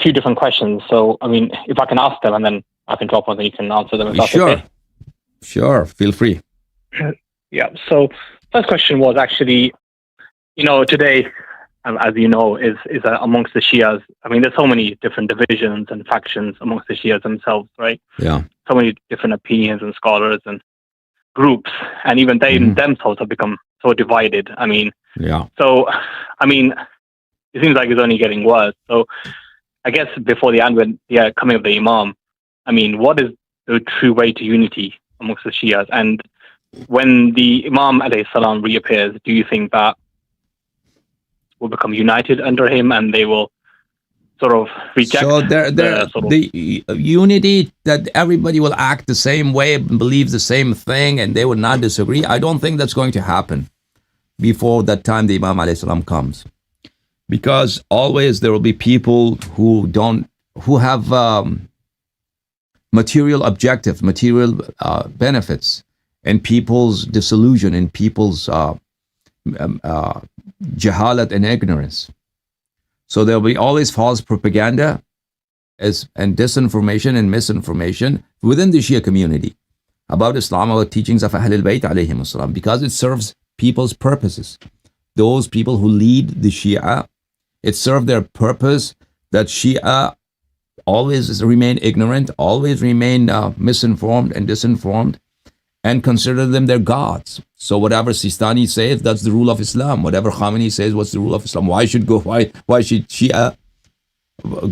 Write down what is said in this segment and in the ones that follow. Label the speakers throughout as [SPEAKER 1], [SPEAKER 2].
[SPEAKER 1] few different questions. So, I mean, if I can ask them and then I can drop one and you can answer them. If that's
[SPEAKER 2] Sure.
[SPEAKER 1] Okay.
[SPEAKER 2] Sure. Feel free.
[SPEAKER 1] Yeah. So, first question was actually, today, as you know, is amongst the Shias. I mean, there's so many different divisions and factions amongst the Shias themselves, right?
[SPEAKER 2] Yeah.
[SPEAKER 1] So many different opinions and scholars and groups, and even they themselves have become so divided. I mean,
[SPEAKER 2] Yeah.
[SPEAKER 1] so, I mean, it seems like it's only getting worse. So, I guess before the coming of the Imam, I mean, what is the true way to unity amongst the Shias? And when the Imam alayhi salam reappears, do you think that will become united under him and they will sort of reject
[SPEAKER 2] the unity that everybody will act the same way, believe the same thing, and they will not disagree? I don't think that's going to happen before that time the Imam alayhi salam comes, because always there will be people who have material objective, material benefits, and people's disillusion, and people's jahalat and ignorance. So there will be always false propaganda and disinformation and misinformation within the Shia community about Islam, about teachings of Ahlul Bayt alayhim salam, because it serves people's purposes. Those people who lead the Shia, it serves their purpose that Shia always remain ignorant, always remain misinformed and disinformed, and consider them their gods. So whatever Sistani says, that's the rule of Islam. Whatever Khamenei says, what's the rule of Islam? Why should Shia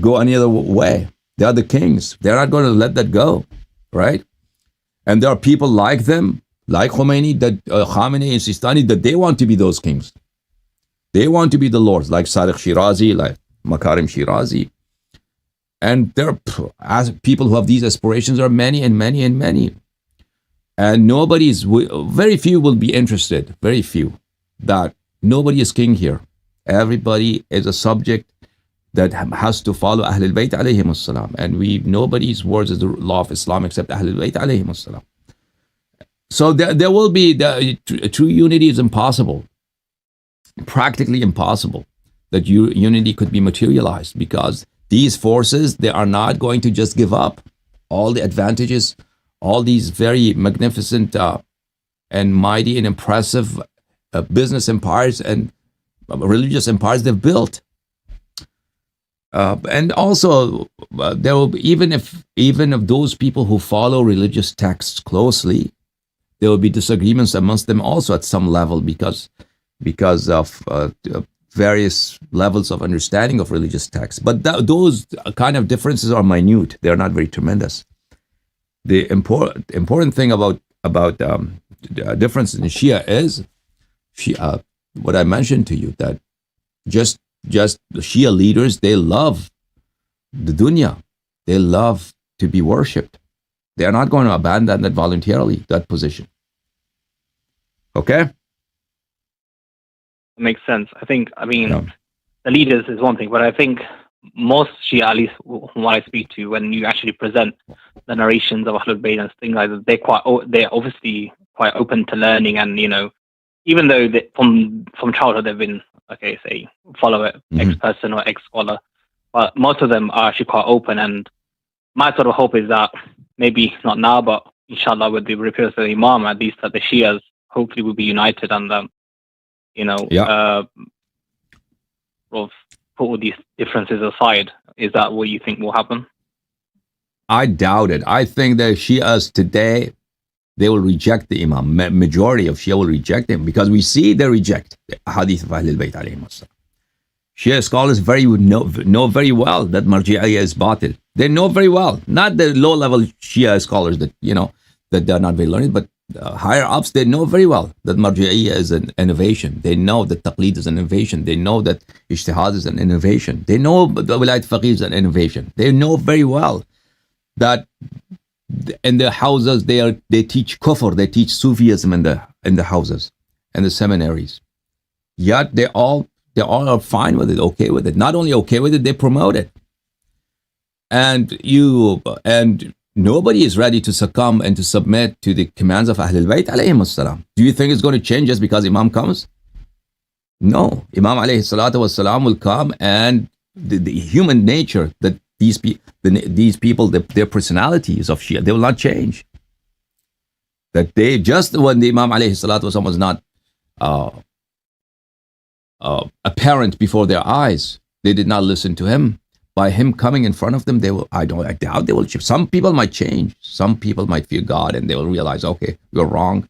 [SPEAKER 2] go any other way? They are the kings. They're not going to let that go, right? And there are people like them, like Khamenei, Khamenei and Sistani, that they want to be those kings. They want to be the lords, like Sadiq Shirazi, like Makarim Shirazi. And there are people who have these aspirations are many and many and many. And very few will be interested, very few, that nobody is king here. Everybody is a subject that has to follow Ahlul Bayt alayhim salam. And nobody's words is the law of Islam except Ahlul Bayt alayhim salam. So there will be, true unity is impossible, practically impossible, that unity could be materialized, because these forces, they are not going to just give up all the advantages, all these very magnificent and mighty and impressive business empires and religious empires they've built. And also, there will be, even if those people who follow religious texts closely, there will be disagreements amongst them also at some level, because of various levels of understanding of religious texts. But those kind of differences are minute; they are not very tremendous. The important thing about the difference in Shia is what I mentioned to you, that just the Shia leaders, they love the dunya, they love to be worshipped. They are not going to abandon that voluntarily, that position. Okay?
[SPEAKER 1] Makes sense. The leaders is one thing, but I think most Shia, at least whom I speak to, when you actually present the narrations of Ahlul Bayt and things like that, they're obviously quite open to learning, and even though from childhood they've been follow it, X person or X scholar, but most of them are actually quite open. And my sort of hope is that maybe not now, but inshallah with the reappearance of the Imam, at least that the Shias hopefully will be united and put all these differences aside. Is that what you think will happen?
[SPEAKER 2] I doubt it. I think the Shias today, they will reject the Imam. Majority of Shia will reject him, because we see they reject the hadith of Ahlul Bayt alayhim salam. Shia scholars know very well that Marji'iyya is batil. They know very well, not the low-level Shia scholars that they're not very learned, but higher ups, they know very well that Marji'iyya is an innovation. They know that Taqlid is an innovation. They know that Ijtihad is an innovation. They know that Wilayat Faqih is an innovation. They know very well that in the houses they teach kufr, they teach Sufism in the houses and the seminaries. Yet they all are fine with it, okay with it. Not only okay with it, they promote it. And nobody is ready to succumb and to submit to the commands of Ahlul Bayt alayhim salam. Do you think it's going to change just because Imam comes? No. Imam alayhi salatu wasalam will come and the human nature that these people, their personalities of Shia, they will not change. That they, just when the Imam alayhi salatu wasallam was not apparent before their eyes, they did not listen to him. By him coming in front of them, I doubt they will change. Some people might change. Some people might fear God and they will realize, okay, you're wrong.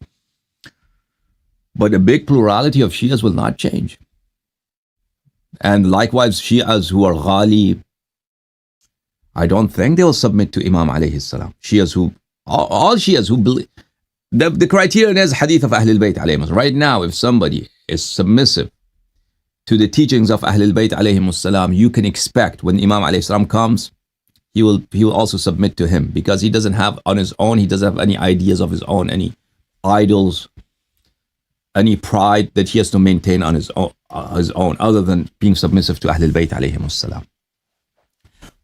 [SPEAKER 2] But a big plurality of Shias will not change. And likewise, Shias who are Ghali, I don't think they will submit to Imam alayhi salam. Shias who, all Shias who believe, the criterion is hadith of Ahlul Bayt alayhim. Right now, if somebody is submissive to the teachings of Ahlul Bayt alayhim salam, you can expect when Imam alayhi salam comes, he will also submit to him, because he doesn't have on his own, he doesn't have any ideas of his own, any idols, any pride that he has to maintain on his own other than being submissive to Ahlul Bayt alayhim salam.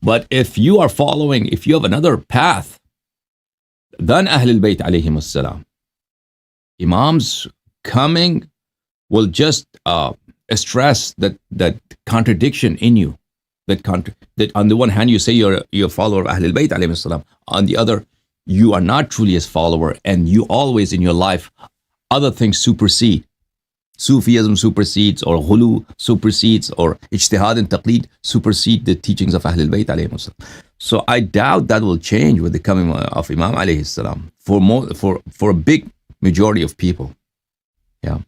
[SPEAKER 2] But if you are following, if you have another path than Ahlul Bayt alayhim salam, Imams coming will just stress that contradiction in you. That on the one hand you say you're a follower of Ahlul Bayt alayhim salam, on the other you are not truly a follower, and you always in your life other things supersede. Sufism supersedes, or ghulu supersedes, or ijtihad and taqleed supersede the teachings of Ahlul Bayt alayhim salam. So I doubt that will change with the coming of Imam alayhi salam for a big majority of people. Yeah,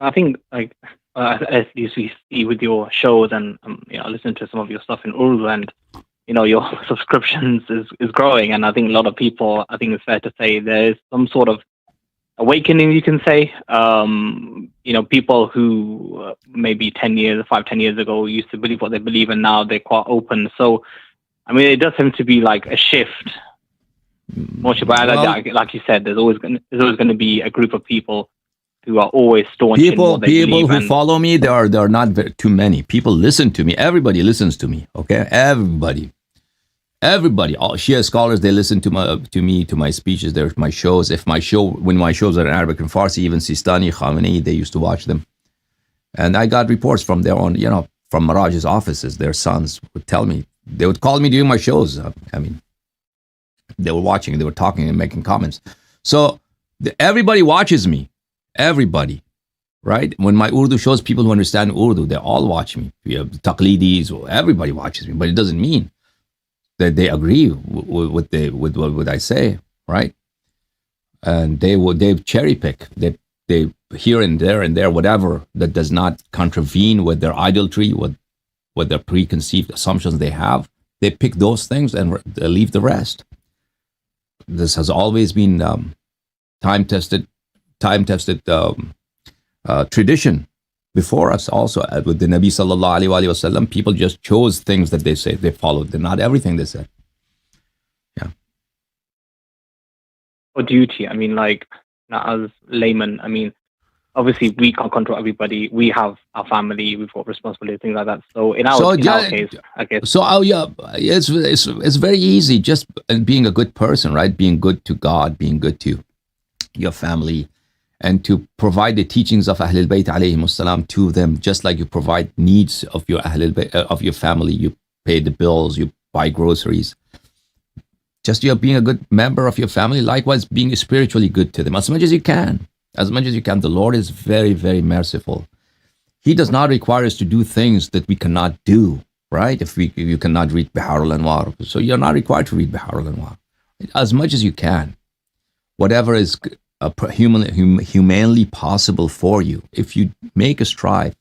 [SPEAKER 1] I think as we see with your shows, and I listen to some of your stuff in Urdu, and your subscriptions is growing, and I think a lot of people, I think it's fair to say there is some sort of awakening, you can say. People who maybe 10 years ago used to believe what they believe, and now they're quite open. So, I mean, it does seem to be like a shift. Like you said, there's always going to be a group of people who are always staunch in what they believe.
[SPEAKER 2] People who follow me, there are not too many. People listen to me. Everybody listens to me. Okay, everybody, all Shia scholars, they listen to me, to my speeches, my shows. When my shows are in Arabic and Farsi, even Sistani, Khamenei, they used to watch them. And I got reports from their own, from Miraj's offices. Their sons would tell me, they would call me during my shows. I mean, they were watching, they were talking and making comments. So everybody watches me. Everybody, right? When my Urdu shows, people who understand Urdu, they all watch me. We have Taqlidis, everybody watches me, but it doesn't mean that they agree with what I say, right? And they cherry pick, they here and there, whatever that does not contravene with their idolatry, with their preconceived assumptions they have. They pick those things and they leave the rest. This has always been time-tested tradition before us also. With the Nabi sallallahu alaihi wasallam, people just chose things that they say they followed, not everything they said. Yeah.
[SPEAKER 1] For duty, I mean, like, as laymen, I mean, obviously we can't control everybody. We have our family, we've got responsibility, things like that. So in our case, I guess.
[SPEAKER 2] So it's very easy, just being a good person, right? Being good to God, being good to your family, and to provide the teachings of Ahlul Bayt alayhim salam to them, just like you provide needs of your Ahlul Bayt, of your family. You pay the bills, you buy groceries. Just you're being a good member of your family. Likewise, being spiritually good to them as much as you can. As much as you can. The Lord is very, very merciful. He does not require us to do things that we cannot do, right? If you cannot read Bihar al-Anwar, so you're not required to read Bihar al-Anwar. As much as you can, whatever is humanly possible for you. If you make a strive,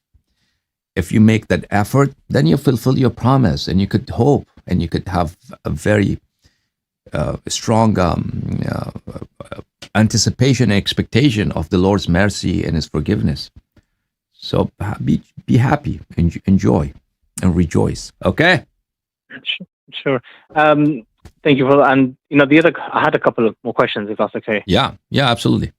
[SPEAKER 2] if you make that effort, then you fulfill your promise, and you could hope, and you could have a very strong anticipation and expectation of the Lord's mercy and His forgiveness. So be happy, enjoy, and rejoice. Okay?
[SPEAKER 1] Sure. Thank you for that. And I had a couple of more questions, if that's okay.
[SPEAKER 2] Yeah, absolutely.